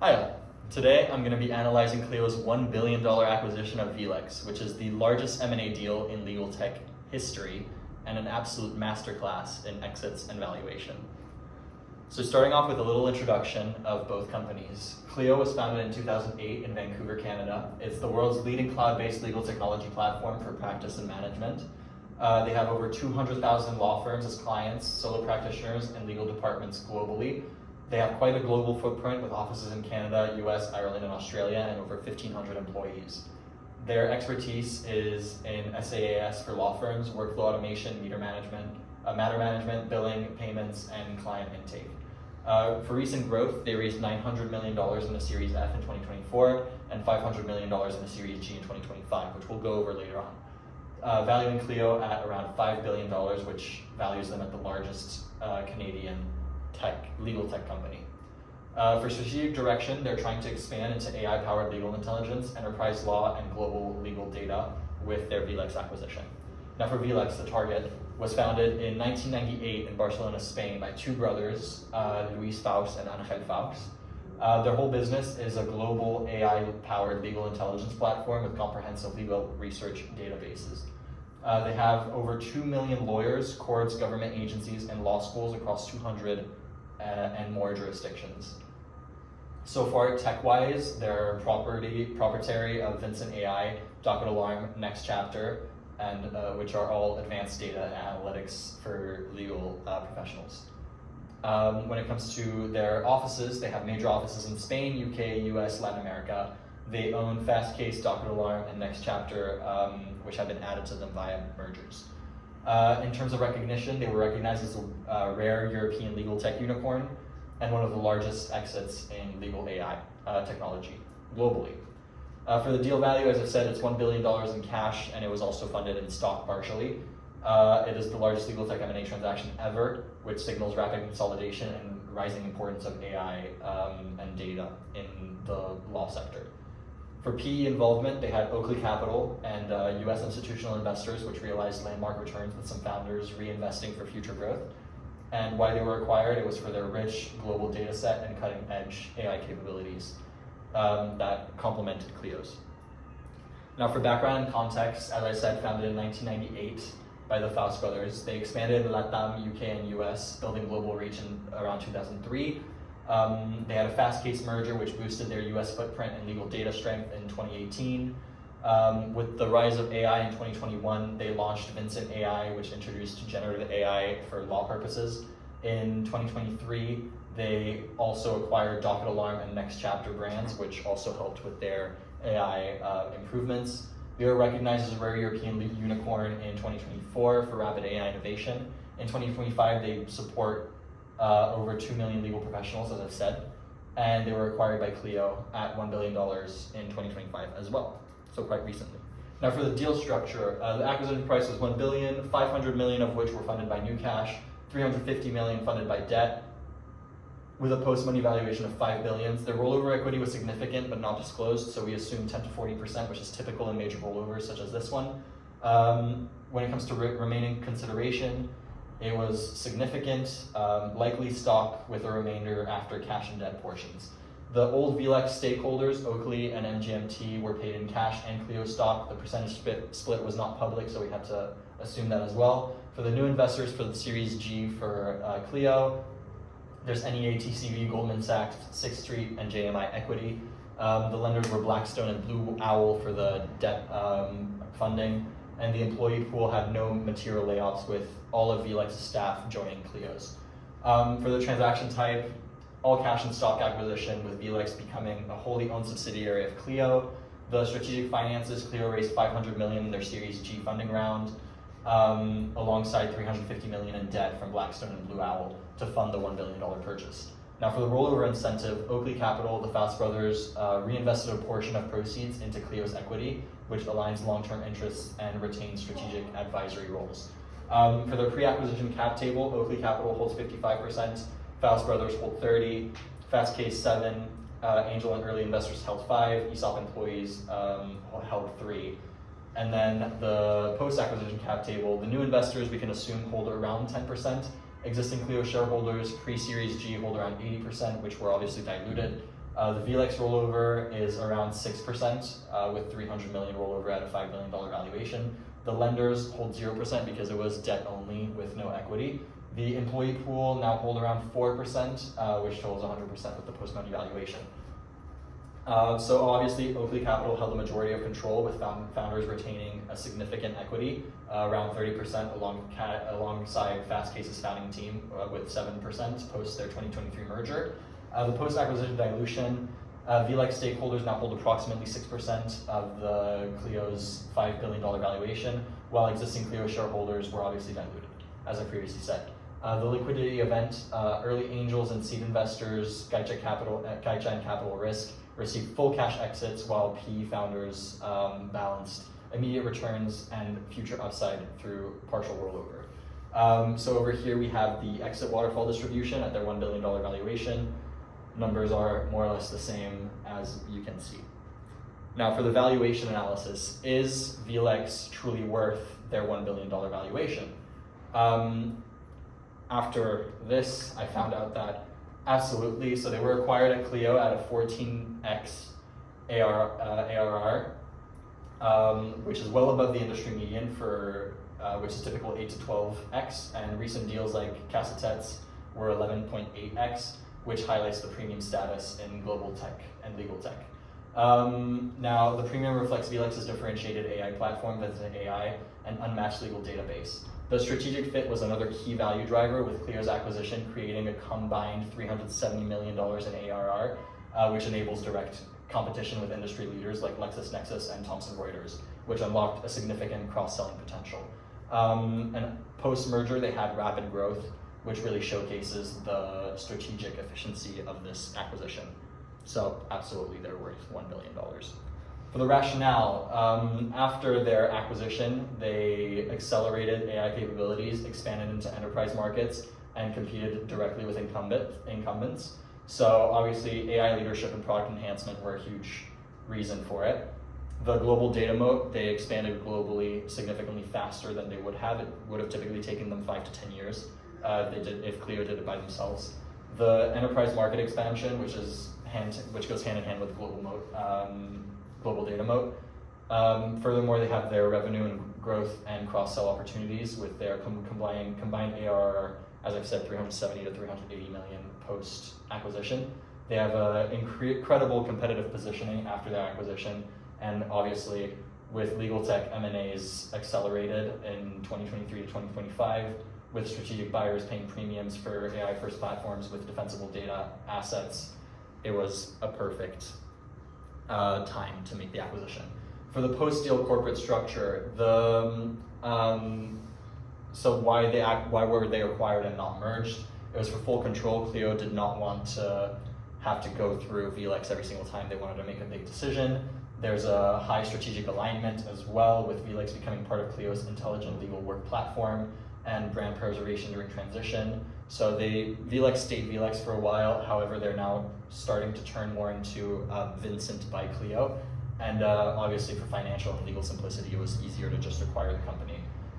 Hi, today I'm going to be analyzing Clio's $1 billion acquisition of Vlex, which is the largest M&A deal in legal tech history and an absolute masterclass in exits and valuation. So starting off with a little introduction of both companies. Clio was founded in 2008 in Vancouver, Canada. It's the world's leading cloud-based legal technology platform for practice and management. They have over 200,000 law firms as clients, solo practitioners, and legal departments globally. They have quite a global footprint with offices in Canada, US, Ireland, and Australia, and over 1,500 employees. Their expertise is in SaaS for law firms, workflow automation, matter management, billing, payments, and client intake. For recent growth, they raised $900 million in the Series F in 2024 and $500 million in the Series G in 2025, which we'll go over later on. Valuing Clio at around $5 billion, which values them at the largest Canadian legal tech company. For strategic direction, they're trying to expand into AI-powered legal intelligence, enterprise law, and global legal data with their Vlex acquisition. Now for Vlex, the target was founded in 1998 in Barcelona, Spain by two brothers, Luis Faus and Angel Faus. Their whole business is a global AI-powered legal intelligence platform with comprehensive legal research databases. They have over 2 million lawyers, courts, government agencies, and law schools across 200 and more jurisdictions. So far, tech-wise, they're proprietary of Vincent AI, Docket Alarm, Next Chapter, and which are all advanced data and analytics for legal professionals. When it comes to their offices, they have major offices in Spain, UK, US, Latin America. They own Fastcase, Docket Alarm, and Next Chapter, which have been added to them via mergers. In terms of recognition, they were recognized as a rare European legal tech unicorn and one of the largest exits in legal AI technology globally. For the deal value, as I said, it's $1 billion in cash, and it was also funded in stock partially. It is the largest legal tech M&A transaction ever, which signals rapid consolidation and rising importance of AI and data in the law sector. For PE involvement, they had Oakley Capital and US institutional investors, which realized landmark returns with some founders reinvesting for future growth. And why they were acquired, it was for their rich global data set and cutting edge AI capabilities that complemented Clio's. Now for background and context, as I said, founded in 1998 by the Faust brothers. They expanded in LATAM, UK, and US, building global reach in around 2003. They had a Fastcase merger, which boosted their US footprint and legal data strength in 2018. With the rise of AI in 2021, they launched Vincent AI, which introduced generative AI for law purposes. In 2023, they also acquired Docket Alarm and Next Chapter brands, which also helped with their AI improvements. They were recognized as a rare European unicorn in 2024 for rapid AI innovation. In 2025, they support over 2 million legal professionals, as I've said, and they were acquired by Clio at $1 billion in 2025 as well, so quite recently. Now for the deal structure, the acquisition price was $1 billion, $500 million of which were funded by new cash, $350 million funded by debt, with a post-money valuation of $5 billion. Their rollover equity was significant but not disclosed, so we assume 10 to 40%, which is typical in major rollovers such as this one. When it comes to remaining consideration, it was significant, likely stock with a remainder after cash and debt portions. The old Vlex stakeholders, Oakley and MGMT, were paid in cash and Clio stock. The percentage split was not public, so we had to assume that as well. For the new investors for the Series G for Clio, there's NEA, TCV, Goldman Sachs, Sixth Street, and JMI Equity. The lenders were Blackstone and Blue Owl for the debt funding, and the employee pool had no material layoffs, with all of Vlex's staff joining Clio's. For the transaction type, all cash and stock acquisition, with Vlex becoming a wholly owned subsidiary of Clio. The strategic finances, Clio raised $500 million in their Series G funding round, alongside $350 million in debt from Blackstone and Blue Owl to fund the $1 billion purchase. Now for the rollover incentive, Oakley Capital, the Faust brothers, reinvested a portion of proceeds into Clio's equity, which aligns long-term interests and retains strategic advisory roles. For their pre-acquisition cap table, Oakley Capital holds 55%, Faust brothers hold 30%, Fastcase 7%, angel and early investors held 5%, ESOP employees held 3%. And then the post-acquisition cap table, the new investors we can assume hold around 10%, existing Clio shareholders pre-Series G hold around 80%, which were obviously diluted, The VLEX rollover is around 6%, with 300 million rollover at a $5 billion valuation. The lenders hold 0% because it was debt only with no equity. The employee pool now hold around 4%, which totals 100% with the post-money valuation. So obviously, Oakley Capital held the majority of control, with founders retaining a significant equity, around 30% alongside Fastcase's founding team with 7% post their 2023 merger. The post-acquisition dilution, VLEX stakeholders now hold approximately 6% of the Clio's $5 billion valuation, while existing Clio shareholders were obviously diluted, as I previously said. The liquidity event, early angels and seed investors, Gaicha and Capital Risk, received full cash exits, while PE founders balanced immediate returns and future upside through partial rollover. So over here we have the exit waterfall distribution at their $1 billion valuation. Numbers are more or less the same as you can see. Now for the valuation analysis, is VLEX truly worth their $1 billion valuation? After this, I found out that absolutely. So they were acquired at Clio at a 14x ARR, which is well above the industry median for which is typical 8 to 12x, and recent deals like Casatet's were 11.8x, which highlights the premium status in global tech and legal tech. Now, the premium reflects VLEX's differentiated AI platform, Vincent AI, and unmatched legal database. The strategic fit was another key value driver, with Clio's acquisition creating a combined $370 million in ARR, which enables direct competition with industry leaders like LexisNexis and Thomson Reuters, which unlocked a significant cross-selling potential. And post-merger, they had rapid growth, which really showcases the strategic efficiency of this acquisition. So absolutely, they're worth $1 billion. For the rationale, after their acquisition, they accelerated AI capabilities, expanded into enterprise markets, and competed directly with incumbents. So obviously, AI leadership and product enhancement were a huge reason for it. The global data moat, they expanded globally significantly faster than they would have. It would have typically taken them 5 to 10 years if Clio did it by themselves. The enterprise market expansion, which goes hand in hand with global data moat. Furthermore, they have their revenue and growth and cross-sell opportunities with their combined ARR, as I've said, 370 to 380 million post-acquisition. They have an incredible competitive positioning after their acquisition, and obviously with legal tech, M&As accelerated in 2023 to 2025, with strategic buyers paying premiums for AI-first platforms with defensible data assets. It was a perfect time to make the acquisition. For the post-deal corporate structure, so why were they acquired and not merged? It was for full control. Clio did not want to have to go through VLEX every single time they wanted to make a big decision. There's a high strategic alignment as well, with VLEX becoming part of Clio's intelligent legal work platform and brand preservation during transition. So VLEX stayed VLEX for a while. However, they're now starting to turn more into Vincent by Clio. And obviously for financial and legal simplicity, it was easier to just acquire the company.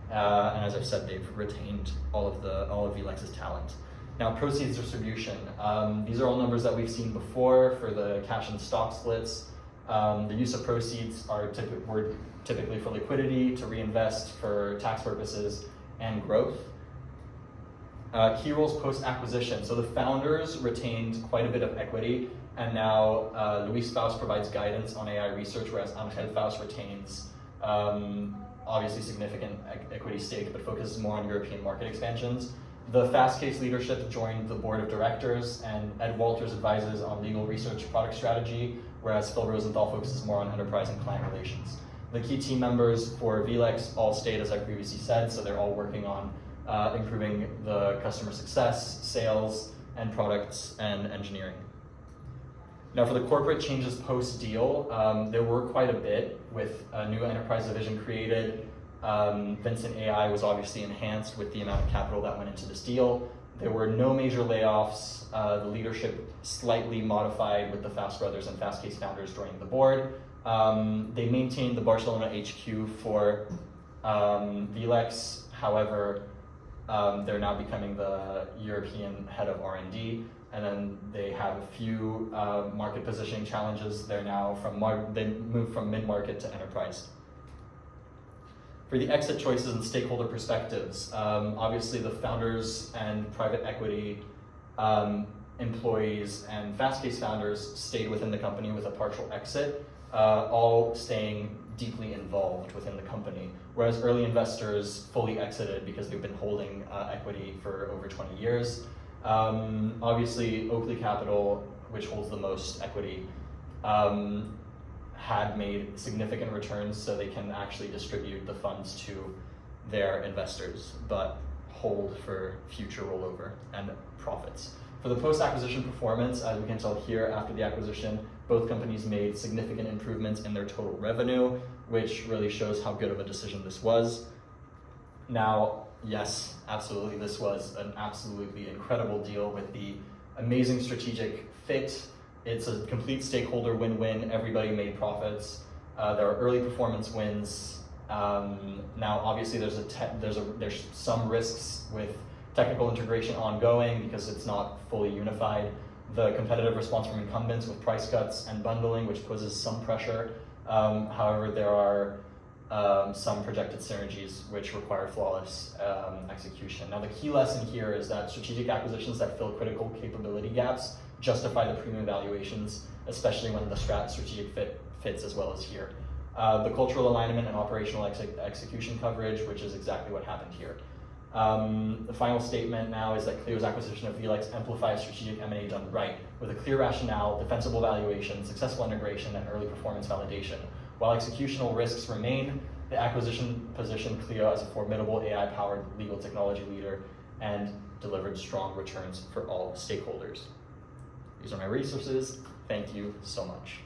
And as I've said, they've retained all of VLEX's talent. Now, proceeds distribution. These are all numbers that we've seen before for the cash and stock splits. The use of proceeds were typically for liquidity, to reinvest for tax purposes, and growth. Key roles post-acquisition. So the founders retained quite a bit of equity, and now Luis Faust provides guidance on AI research, whereas Angel Faust retains obviously significant equity stake, but focuses more on European market expansions. The Fastcase leadership joined the board of directors, and Ed Walters advises on legal research product strategy, whereas Phil Rosenthal focuses more on enterprise and client relations. The key team members for VLEX all stayed, as I previously said, so they're all working on improving the customer success, sales, and products and engineering. Now for the corporate changes post-deal, there were quite a bit, with a new enterprise division created. Vincent AI was obviously enhanced with the amount of capital that went into this deal. There were no major layoffs. The leadership slightly modified with the Faust brothers and Fastcase founders joining the board. They maintained the Barcelona HQ for VLEX. However, they're now becoming the European head of R&D, and then they have a few market positioning challenges. They're now they moved from mid-market to enterprise. For the exit choices and stakeholder perspectives, obviously the founders and private equity employees and Fastcase founders stayed within the company with a partial exit, all staying deeply involved within the company, whereas early investors fully exited because they've been holding equity for over 20 years. Obviously, Oakley Capital, which holds the most equity, had made significant returns, so they can actually distribute the funds to their investors, but hold for future rollover and profits. For the post-acquisition performance, as we can tell here, after the acquisition, both companies made significant improvements in their total revenue, which really shows how good of a decision this was. Now, yes, absolutely, this was an absolutely incredible deal with the amazing strategic fit. It's a complete stakeholder win-win. Everybody made profits. There are early performance wins. Now, obviously, there's some risks with technical integration ongoing because it's not fully unified. The competitive response from incumbents with price cuts and bundling, which poses some pressure. However, there are some projected synergies which require flawless execution. Now, the key lesson here is that strategic acquisitions that fill critical capability gaps justify the premium valuations, especially when the strategic fit fits as well as here. The cultural alignment and operational execution coverage, which is exactly what happened here. The final statement now is that Clio's acquisition of VLEX amplifies strategic M&A done right, with a clear rationale, defensible valuation, successful integration, and early performance validation. While executional risks remain, the acquisition positioned Clio as a formidable AI-powered legal technology leader and delivered strong returns for all stakeholders. These are my resources. Thank you so much.